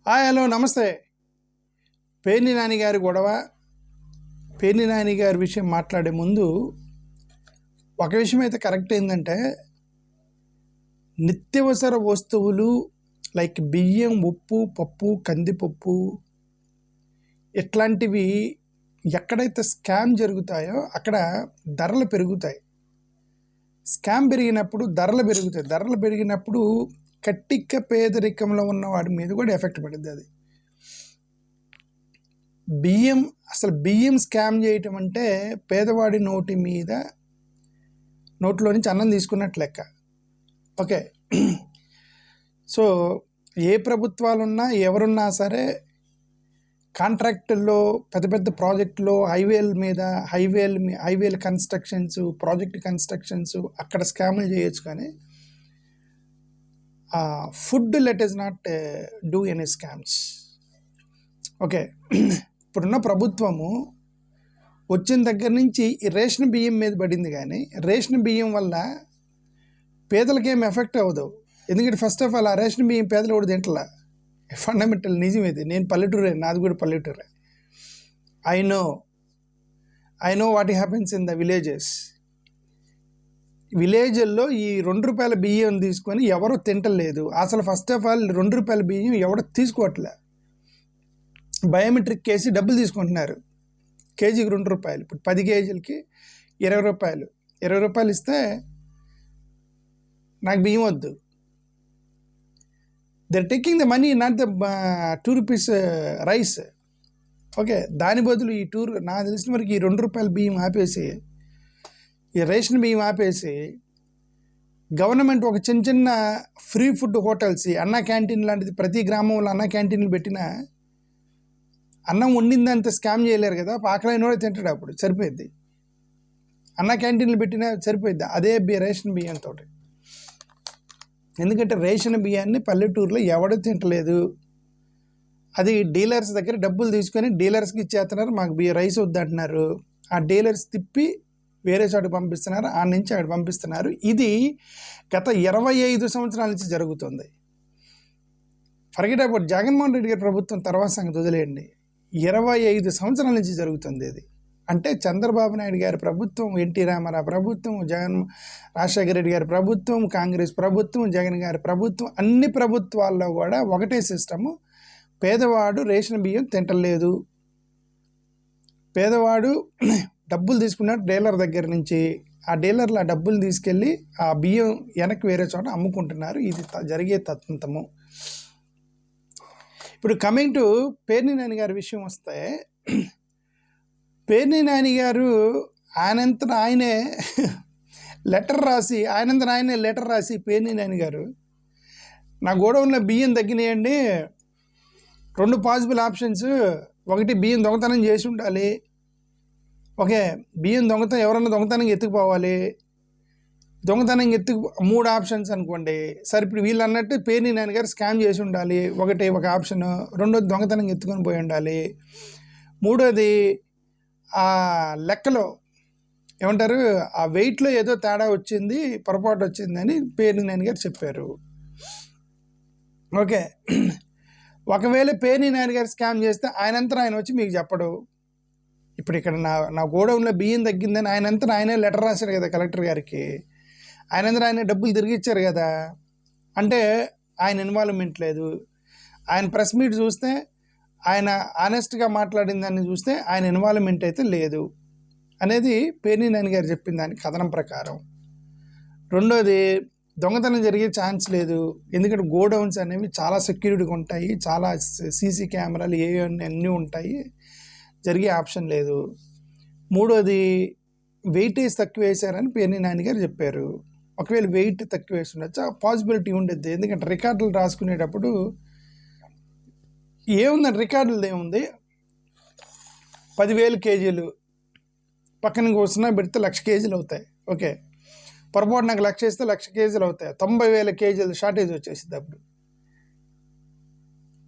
Hello నమస్తే. పేర్ని నాని గారి గొడవ, పేర్ని నాని గారి విషయం మాట్లాడే ముందు ఒక విషయం అయితే కరెక్ట్ ఏంటంటే, నిత్యవసర వస్తువులు లైక్ బియ్యం, ఉప్పు, పప్పు, కందిపప్పు ఇట్లాంటివి ఎక్కడైతే స్కామ్ జరుగుతాయో అక్కడ ధరలు పెరుగుతాయి. స్కామ్ పెరిగినప్పుడు ధరలు పెరుగుతాయి. ధరలు పెరిగినప్పుడు కట్టిక పేదరికంలో ఉన్న వాడి మీద కూడా ఎఫెక్ట్ పడుద్ది. అది బియ్యం స్కామ్ చేయటం అంటే పేదవాడి నోట్లో నుంచి అన్నం తీసుకున్నట్లు లెక్క. ఓకే, సో ఏ ప్రభుత్వాలున్నా ఎవరున్నా సరే కాంట్రాక్టుల్లో పెద్ద పెద్ద ప్రాజెక్టులో హైవేల కన్స్ట్రక్షన్స్, ప్రాజెక్ట్ కన్స్ట్రక్షన్స్ అక్కడ స్కాములు చేయొచ్చు. కానీ food let is not do any scams. Okay, ఇప్పుడున్న ప్రభుత్వము వచ్చిన దగ్గర నుంచి ఈ రేషన్ బియ్యం మీద పడింది. కానీ రేషన్ బియ్యం వల్ల పేదలకి ఏం ఎఫెక్ట్ అవ్వదు. ఎందుకంటే ఫస్ట్ ఆఫ్ ఆల్ ఆ రేషన్ బియ్యం పేదలు కూడా తింటలా. ఫండమెంటల్ నిజం ఇది. నేను పల్లెటూరే, నాది కూడా పల్లెటూరే. I know what happens in the విలేజ్ల్లో ఈ ₹2 బియ్యం తీసుకొని ఎవరు తింటలేదు. అసలు ఫస్ట్ ఆఫ్ ఆల్ ₹2 బియ్యం ఎవడో తీసుకోవట్లే. బయోమెట్రిక్ కేసి డబ్బులు తీసుకుంటున్నారు. కేజీకి ₹2. ఇప్పుడు 10 కేజీలకి ₹20. ₹20 ఇస్తే నాకు బియ్యం వద్దు. They're taking the money, not the ₹2 rice. Okay, దాని బదులు నాకు తెలిసిన వరకు ఈ ₹2 బియ్యం ఆపేసి, ఈ రేషన్ బియ్యం ఆపేసి గవర్నమెంట్ ఒక చిన్న ఫ్రీ ఫుడ్ హోటల్స్, అన్న క్యాంటీన్ లాంటిది ప్రతి గ్రామంలో అన్న క్యాంటీన్లు పెట్టినా అన్నం వండిందంత స్కామ్ చేయలేరు కదా. ఆకలైన కూడా తింటాడు, అప్పుడు సరిపోద్ది. అన్న క్యాంటీన్లు పెట్టినా సరిపోద్ది అదే రేషన్ బియ్యంతో. ఎందుకంటే రేషన్ బియ్యాన్ని పల్లెటూరులో ఎవడూ తింటలేదు. అది డీలర్స్ దగ్గర డబ్బులు తీసుకొని డీలర్స్కి ఇచ్చేస్తున్నారు. మాకు రైస్ వద్దంటున్నారు. ఆ డీలర్స్ తిప్పి వేరే చోటు పంపిస్తున్నారు, ఆ నుంచి అక్కడ పంపిస్తున్నారు. ఇది గత 25 సంవత్సరాల నుంచి జరుగుతుంది. ఫర్గెట్ అబౌట్ జగన్మోహన్ రెడ్డి గారి ప్రభుత్వం తర్వాత సంగతి వదిలేయండి. 25 సంవత్సరాల నుంచి జరుగుతుంది ఇది. అంటే చంద్రబాబు నాయుడు గారి ప్రభుత్వం, ఎన్టీ రామారావు ప్రభుత్వం, రాజశేఖర రెడ్డి గారి ప్రభుత్వం, కాంగ్రెస్ ప్రభుత్వం, జగన్ గారి ప్రభుత్వం, అన్ని ప్రభుత్వాల్లో కూడా ఒకటే సిస్టము. పేదవాడు రేషన్ బియ్యం తింటలేదు. పేదవాడు డబ్బులు తీసుకున్నాడు డీలర్ దగ్గర నుంచి. ఆ డీలర్లు ఆ డబ్బులు తీసుకెళ్ళి ఆ బియ్యం వెనక్కి వేరే చోట అమ్ముకుంటున్నారు. ఇది జరిగే తతంతము. ఇప్పుడు కమింగ్ టు పేర్ని నాని గారి విషయం వస్తే, పేర్ని నాని గారు ఆయనంతట ఆయనే లెటర్ రాసి పేర్ని నాని గారు, నా గోడౌన్లో బియ్యం తగ్గినాయండి, 2 పాసిబుల్ ఆప్షన్స్. ఒకటి, బియ్యం దొంగతనం చేసి ఉండాలి. ఓకే, బియ్యం ఎవరన్నా దొంగతనంగా ఎత్తుకుపోవాలి. 3 ఆప్షన్స్ అనుకోండి. సరే, ఇప్పుడు వీళ్ళు అన్నట్టు పేర్ని నాని గారు స్కామ్ చేసి ఉండాలి. ఒక ఆప్షన్. రెండోది, దొంగతనంగా ఎత్తుకొని పోయి ఉండాలి. మూడోది, ఆ లెక్కలో ఏమంటారు, ఆ వెయిట్లో ఏదో తేడా వచ్చింది, పొరపాటు వచ్చిందని పేర్ని నాని గారు చెప్పారు. ఓకే, ఒకవేళ పేర్ని నాని గారు స్కామ్ చేస్తే ఆయన వచ్చి మీకు చెప్పడు. ఇప్పుడు ఇక్కడ నా గోడౌన్లో బియ్యం తగ్గిందని ఆయనే లెటర్ రాశారు కదా కలెక్టర్ గారికి. ఆయన డబ్బులు తిరిగి ఇచ్చారు కదా. అంటే ఆయన ఇన్వాల్వ్మెంట్ లేదు. ఆయన ప్రెస్ మీట్ చూస్తే, ఆయన ఆనెస్ట్గా మాట్లాడిన దాన్ని చూస్తే ఆయన ఇన్వాల్వ్మెంట్ అయితే లేదు అనేది పేర్ని నాని గారు చెప్పిన దాని కథనం ప్రకారం. రెండోది, దొంగతనం జరిగే ఛాన్స్ లేదు. ఎందుకంటే గోడౌన్స్ అనేవి చాలా సెక్యూరిటీగా ఉంటాయి, చాలా సీసీ కెమెరాలు అన్నీ ఉంటాయి, జరిగే ఆప్షన్ లేదు. మూడోది, వెయిటేజ్ తక్కువ వేశారని పేర్ని నాని గారు చెప్పారు. ఒకవేళ వెయిట్ తక్కువ వేసి ఉండొచ్చు, ఆ పాసిబిలిటీ ఉండేది. ఎందుకంటే రికార్డులు రాసుకునేటప్పుడు ఏముందండి, రికార్డులు ఏముంది, 10,000 కేజీలు పక్కన కూర్చున్నా పెడితే 1,00,000 కేజీలు అవుతాయి. ఓకే, పొరపాటు నాకు 1,00,000 వేస్తే 1,00,000 కేజీలు అవుతాయి. 90,000 కేజీలు షార్టేజ్ వచ్చేసింది. అప్పుడు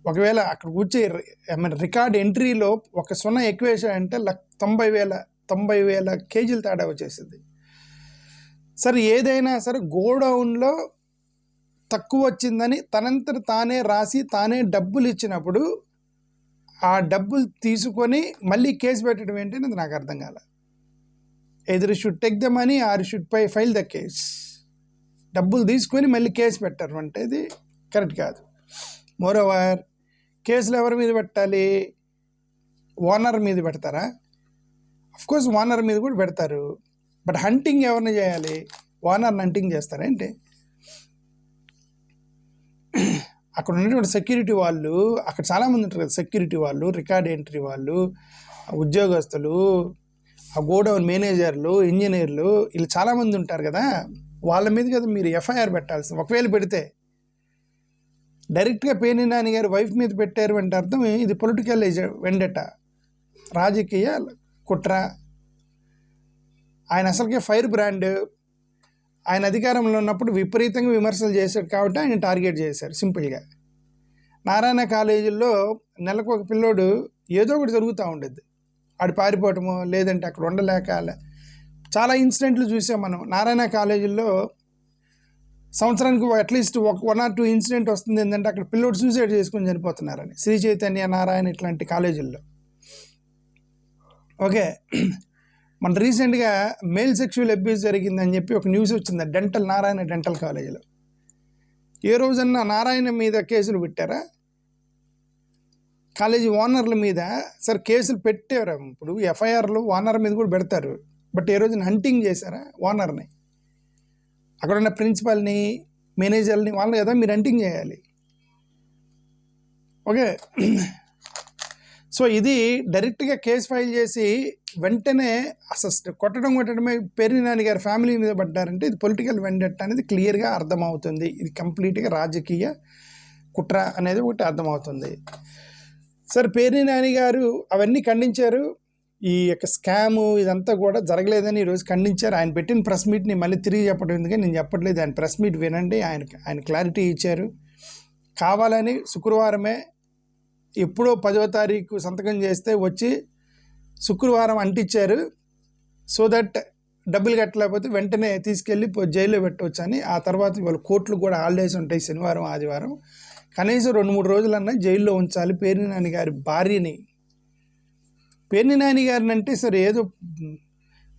ఒకవేళ అక్కడ కూర్చే రికార్డ్ ఎంట్రీలో ఒక 0 ఎక్కువ వేసాడంటే 90,000 కేజీలు తేడా వచ్చేసింది. సరే, ఏదైనా సరే గోడౌన్లో తక్కువ వచ్చిందని తనంతట తానే రాసి తానే డబ్బులు ఇచ్చినప్పుడు ఆ డబ్బులు తీసుకొని మళ్ళీ కేసు పెట్టడం ఏంటనేది నాకు అర్థం కాల. ఎదురు should take the money are should file the case. డబ్బులు తీసుకొని మళ్ళీ కేసు పెట్టరు అంటే ఇది కరెక్ట్ కాదు. మోరోవర్ కేసులు ఎవరి మీద పెట్టాలి? ఓనర్ మీద పెడతారా? అఫ్కోర్స్ ఓనర్ మీద కూడా పెడతారు. బట్ హంటింగ్ ఎవరిని చేయాలి? ఓనర్ని హంటింగ్ చేస్తారేంటి? అక్కడ ఉన్నటువంటి సెక్యూరిటీ వాళ్ళు, అక్కడ చాలామంది ఉంటారు కదా, సెక్యూరిటీ వాళ్ళు, రికార్డ్ ఎంట్రీ వాళ్ళు, ఉద్యోగస్తులు, ఆ గోడౌన్ మేనేజర్లు, ఇంజనీర్లు, వీళ్ళు చాలామంది ఉంటారు కదా, వాళ్ళ మీద కదా మీరు ఎఫ్ఐఆర్ పెట్టాల్సింది. ఒకవేళ పెడితే డైరెక్ట్గా పేర్ని నాని గారి వైఫ్ మీద పెట్టారు అంటే అర్థం ఇది పొలిటికల్ వెండెట, రాజకీయ కుట్ర. ఆయన అసలుకే ఫైర్ బ్రాండ్. ఆయన అధికారంలో ఉన్నప్పుడు విపరీతంగా విమర్శలు చేశాడు కాబట్టి ఆయన టార్గెట్ చేశారు సింపుల్గా. నారాయణ కాలేజీల్లో నెలకు ఒక పిల్లోడు ఏదో ఒకటి జరుగుతూ ఉండేది. ఆడు పారిపోవటము, లేదంటే అక్కడ ఉండలేక చాలా ఇన్సిడెంట్లు చూసాం మనం. నారాయణ కాలేజీల్లో సంవత్సరానికి అట్లీస్ట్ 1 or 2 ఇన్సిడెంట్ వస్తుంది. ఏంటంటే అక్కడ పిల్లోడు సూసైడ్ చేసుకుని చనిపోతున్నారని. శ్రీ చైతన్య, నారాయణ ఇట్లాంటి కాలేజీల్లో. ఓకే, మన రీసెంట్గా మేల్ సెక్షువల్ అబ్యూస్ జరిగిందని చెప్పి ఒక న్యూస్ వచ్చింది నారాయణ డెంటల్ కాలేజీలో. ఏ రోజన్నా నారాయణ మీద కేసులు పెట్టారా? కాలేజీ ఓనర్ల మీద సరే కేసులు పెట్టారు. ఇప్పుడు ఎఫ్ఐఆర్లు ఓనర్ మీద కూడా పెడతారు. బట్ ఏ రోజున హంటింగ్ చేశారా ఓనర్ని? అక్కడ ఉన్న ప్రిన్సిపాల్ని, మేనేజర్ని, వాళ్ళని కదా మీరు హంటింగ్ చేయాలి. ఓకే, సో ఇది డైరెక్ట్గా కేసు ఫైల్ చేసి వెంటనే అసలు కొట్టడమే పేర్ని నాని గారి ఫ్యామిలీ మీద పడ్డారంటే ఇది పొలిటికల్ వెండెట్ అనేది క్లియర్గా అర్థమవుతుంది. ఇది కంప్లీట్గా రాజకీయ కుట్ర అనేది ఒకటి అర్థమవుతుంది. సరే, పేర్ని నాని గారు అవన్నీ ఖండించారు. ఈ యొక్క స్కాము ఇదంతా కూడా జరగలేదని ఈరోజు ఖండించారు. ఆయన పెట్టిన ప్రెస్ మీట్ని మళ్ళీ తిరిగి చెప్పడం ఎందుకని నేను చెప్పట్లేదు. ఆయన ప్రెస్ మీట్ వినండి. ఆయన క్లారిటీ ఇచ్చారు. కావాలని శుక్రవారమే ఎప్పుడో 10వ తారీఖు సంతకం చేస్తే వచ్చి శుక్రవారం అంటించారు. సో దట్ డబ్బులు కట్టలేకపోతే వెంటనే తీసుకెళ్ళి జైల్లో పెట్టవచ్చు అని. ఆ తర్వాత ఇవాళ కోర్టులు కూడా హాలిడేస్ ఉంటాయి శనివారం, ఆదివారం. కనీసం 2-3 రోజులన్నా జైల్లో ఉంచాలి పేర్ని నాని గారి భార్యని. పేర్ని నాని గారిని అంటే సరే ఏదో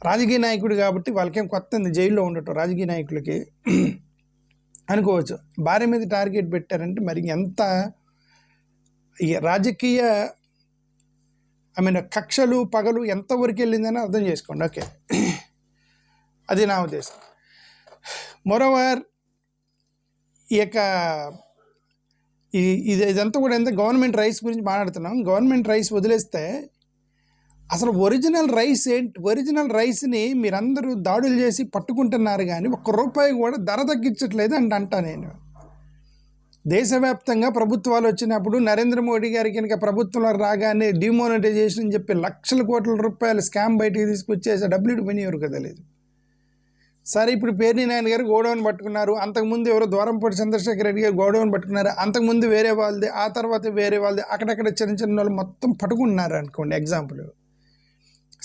రాజకీయ నాయకుడు కాబట్టి వాళ్ళకేం కొత్త జైల్లో ఉండటం రాజకీయ నాయకులకి అనుకోవచ్చు. భార్య మీద టార్గెట్ పెట్టారంటే మరి ఎంత రాజకీయ కక్షలు పగలు ఎంతవరకు వెళ్ళిందని అర్థం చేసుకోండి. ఓకే, అది నా ఉద్దేశం. మోరోవర్ ఈ యొక్క ఇదంతా కూడా ఎంత గవర్నమెంట్ రైస్ గురించి మాట్లాడుతున్నాం. గవర్నమెంట్ రైస్ వదిలేస్తే అసలు ఒరిజినల్ రైస్ ఏంటి? ఒరిజినల్ రైస్ని మీరందరూ దాడులు చేసి పట్టుకుంటున్నారు కానీ ₹1 కూడా ధర తగ్గించట్లేదు అంటా నేను. దేశవ్యాప్తంగా ప్రభుత్వాలు వచ్చినప్పుడు నరేంద్ర మోడీ గారికి కనుక ప్రభుత్వంలో రాగానే డిమోనిటైజేషన్ అని చెప్పి లక్షల కోట్ల రూపాయల స్కామ్ బయటికి తీసుకొచ్చేసి డబ్బులు పోయినవరు కదా లేదు. సరే, ఇప్పుడు పేర్ని నాని గారు గోడౌన్ పట్టుకున్నారు. అంతకుముందు ఎవరో ద్వారంపూడి చంద్రశేఖర్ రెడ్డి గారు గోడౌన్ పట్టుకున్నారు. అంతకుముందు వేరే వాళ్ళది, ఆ తర్వాత వేరే వాళ్ళది, అక్కడక్కడ చిన్న వాళ్ళు మొత్తం పట్టుకున్నారు అనుకోండి. ఎగ్జాంపుల్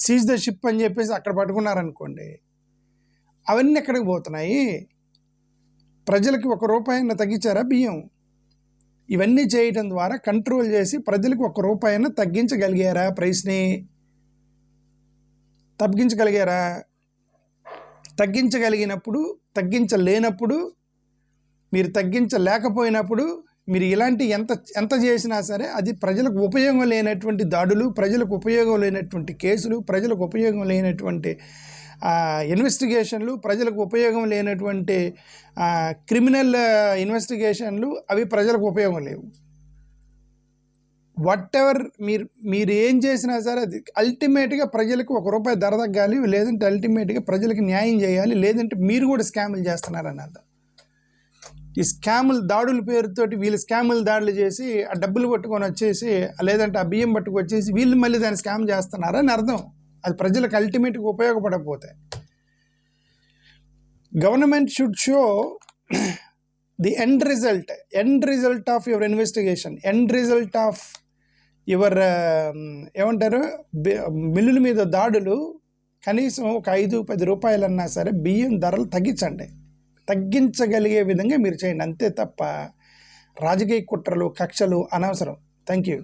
సీజ్ ద షిప్ అని చెప్పేసి అక్కడ పట్టుకున్నారనుకోండి. అవన్నీ ఎక్కడికి పోతున్నాయి? ప్రజలకి ₹1 తగ్గించారా బియ్యం? ఇవన్నీ చేయడం ద్వారా కంట్రోల్ చేసి ప్రజలకు ₹1 తగ్గించగలిగారా? ప్రైస్ని తగ్గించగలిగారా? తగ్గించగలిగినప్పుడు, తగ్గించలేనప్పుడు, మీరు తగ్గించలేకపోయినప్పుడు మీరు ఇలాంటి ఎంత చేసినా సరే అది ప్రజలకు ఉపయోగం లేనటువంటి దాడులు, ప్రజలకు ఉపయోగం లేనటువంటి కేసులు, ప్రజలకు ఉపయోగం లేనటువంటి ఇన్వెస్టిగేషన్లు, ప్రజలకు ఉపయోగం లేనటువంటి క్రిమినల్ ఇన్వెస్టిగేషన్లు, అవి ప్రజలకు ఉపయోగం లేవు. వాట్ ఎవర్ మీరు ఏం చేసినా సరే అది అల్టిమేట్గా ప్రజలకు ₹1 ధర తగ్గాలి, లేదంటే అల్టిమేట్గా ప్రజలకు న్యాయం చేయాలి, లేదంటే మీరు కూడా స్కాములు చేస్తున్నారని అర్థం. ఈ స్కాములు దాడుల పేరుతోటి వీళ్ళు స్కాములు దాడులు చేసి ఆ డబ్బులు పట్టుకొని వచ్చేసి, లేదంటే ఆ బియ్యం పట్టుకు వచ్చేసి వీళ్ళు మళ్ళీ దాన్ని స్కామ్ చేస్తున్నారని అర్థం. అది ప్రజలకు అల్టిమేట్గా ఉపయోగపడకపోతే government should show the end result of your investigation, end result of your ఏమంటారు మిల్లుల మీద దాడులు. కనీసం ఒక ₹5-10 అన్నా సరే బియ్యం ధరలు తగ్గించండి. తగ్గించగలిగే విధంగా మీరు చేయండి, అంతే తప్ప రాజకీయ కుట్రలు కక్షలు అనవసరం. Thank you.